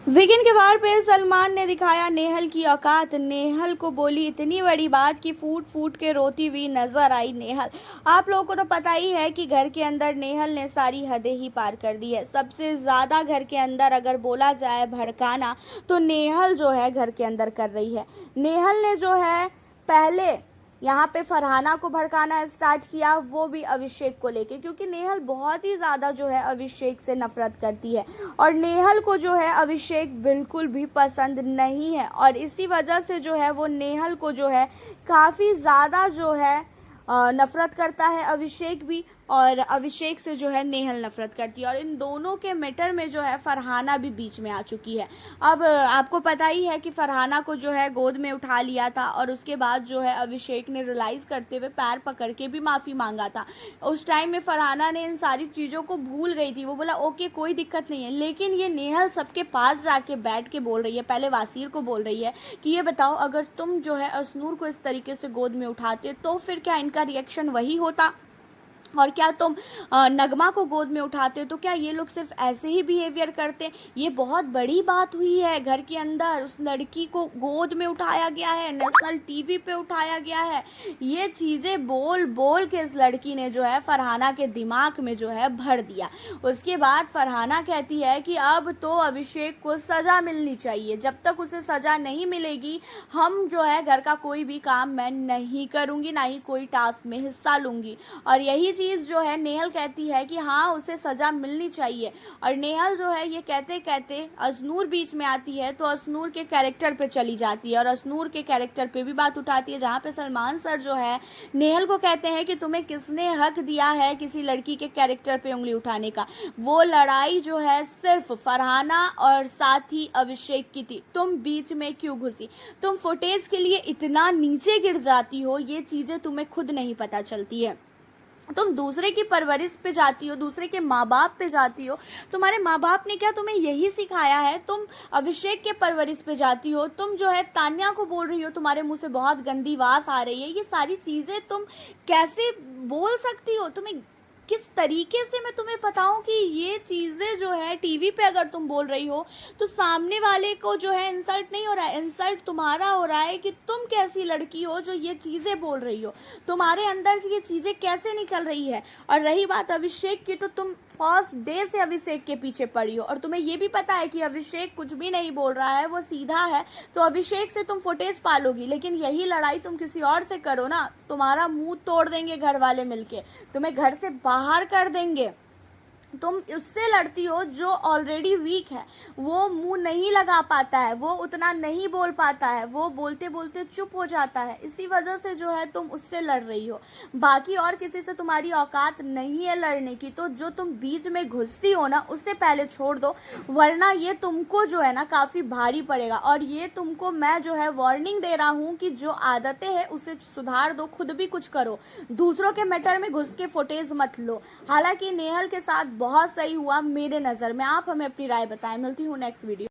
Weekend के वार पे सलमान ने दिखाया नेहल की औकात। नेहल को बोली इतनी बड़ी बात कि फूट फूट के रोती हुई नजर आई नेहल। आप लोगों को तो पता ही है कि घर के अंदर नेहल ने सारी हदें ही पार कर दी है। सबसे ज़्यादा घर के अंदर अगर बोला जाए भड़काना तो नेहल जो है घर के अंदर कर रही है। नेहल ने जो है पहले यहाँ पे फरहाना को भड़काना स्टार्ट किया, वो भी अभिषेक को लेके, क्योंकि नेहल बहुत ही ज़्यादा जो है अभिषेक से नफरत करती है और नेहल को जो है अभिषेक बिल्कुल भी पसंद नहीं है और इसी वजह से जो है वो नेहल को जो है काफ़ी ज़्यादा जो है नफरत करता है अभिषेक भी, और अभिषेक से जो है नेहल नफरत करती है और इन दोनों के मैटर में जो है फरहाना भी बीच में आ चुकी है। अब आपको पता ही है कि फरहाना को जो है गोद में उठा लिया था और उसके बाद जो है अभिषेक ने रियलाइज़ करते हुए पैर पकड़ के भी माफ़ी मांगा था। उस टाइम में फरहाना ने इन सारी चीज़ों को भूल गई थी, वो बोला ओके कोई दिक्कत नहीं है, लेकिन ये नेहल सबके पास जाके बैठ के बोल रही है, पहले वासीर को बोल रही है कि ये बताओ अगर तुम जो है असनूर को इस तरीके से गोद में उठाते तो फिर क्या इनका रिएक्शन वही होता, और क्या तुम नगमा को गोद में उठाते तो क्या ये लोग सिर्फ ऐसे ही बिहेवियर करते। ये बहुत बड़ी बात हुई है घर के अंदर, उस लड़की को गोद में उठाया गया है, नेशनल टीवी पे उठाया गया है। ये चीज़ें बोल बोल के इस लड़की ने जो है फरहाना के दिमाग में जो है भर दिया। उसके बाद फरहाना कहती है कि अब तो अभिषेक को सज़ा मिलनी चाहिए, जब तक उसे सज़ा नहीं मिलेगी हम जो है घर का कोई भी काम मैं नहीं करूँगी, ना ही कोई टास्क में हिस्सा लूँगी। और यही चीज़ जो है नेहल कहती है कि हाँ उसे सज़ा मिलनी चाहिए, और नेहल जो है ये कहते कहते असनूर बीच में आती है तो असनूर के कैरेक्टर पे चली जाती है और असनूर के कैरेक्टर पे भी बात उठाती है, जहाँ पे सलमान सर जो है नेहल को कहते हैं कि तुम्हें किसने हक दिया है किसी लड़की के कैरेक्टर पे उंगली उठाने का। वो लड़ाई जो है सिर्फ फरहाना और साथ ही अभिषेक की थी, तुम बीच में क्यों घुसी। तुम फुटेज के लिए इतना नीचे गिर जाती हो, ये चीज़ें तुम्हें खुद नहीं पता चलती है। तुम दूसरे की परवरिश पे जाती हो, दूसरे के माँ बाप पे जाती हो, तुम्हारे माँ बाप ने क्या तुम्हें यही सिखाया है। तुम अभिषेक के परवरिश पे जाती हो, तुम जो है तान्या को बोल रही हो तुम्हारे मुंह से बहुत गंदी आवाज़ आ रही है। ये सारी चीज़ें तुम कैसे बोल सकती हो, तुम्हें किस तरीके से मैं तुम्हें बताऊं कि ये चीज़ें जो है टीवी पे अगर तुम बोल रही हो तो सामने वाले को जो है इंसल्ट नहीं हो रहा है, इंसल्ट तुम्हारा हो रहा है कि तुम कैसी लड़की हो जो ये चीज़ें बोल रही हो, तुम्हारे अंदर से ये चीज़ें कैसे निकल रही है। और रही बात अभिषेक की, तो तुम फर्स्ट डे से अभिषेक के पीछे पड़ी हो और तुम्हें ये भी पता है कि अभिषेक कुछ भी नहीं बोल रहा है, वो सीधा है, तो अभिषेक से तुम फुटेज पालोगी। लेकिन यही लड़ाई तुम किसी और से करो ना, तुम्हारा मुंह तोड़ देंगे घर वाले मिलके, तुम्हें घर से बाहर कर देंगे। तुम उससे लड़ती हो जो ऑलरेडी वीक है, वो मुंह नहीं लगा पाता है, वो उतना नहीं बोल पाता है, वो बोलते बोलते चुप हो जाता है, इसी वजह से जो है तुम उससे लड़ रही हो। बाकी और किसी से तुम्हारी औकात नहीं है लड़ने की, तो जो तुम बीच में घुसती हो ना उससे पहले छोड़ दो, वरना ये तुमको जो है ना काफ़ी भारी पड़ेगा। और ये तुमको मैं जो है वार्निंग दे रहा हूँ कि जो आदतें हैं उसे सुधार दो, खुद भी कुछ करो, दूसरों के मैटर में घुस के फुटेज मत लो। हालांकि नेहल के साथ बहुत सही हुआ मेरे नज़र में, आप हमें अपनी राय बताएं। मिलती हूँ नेक्स्ट वीडियो।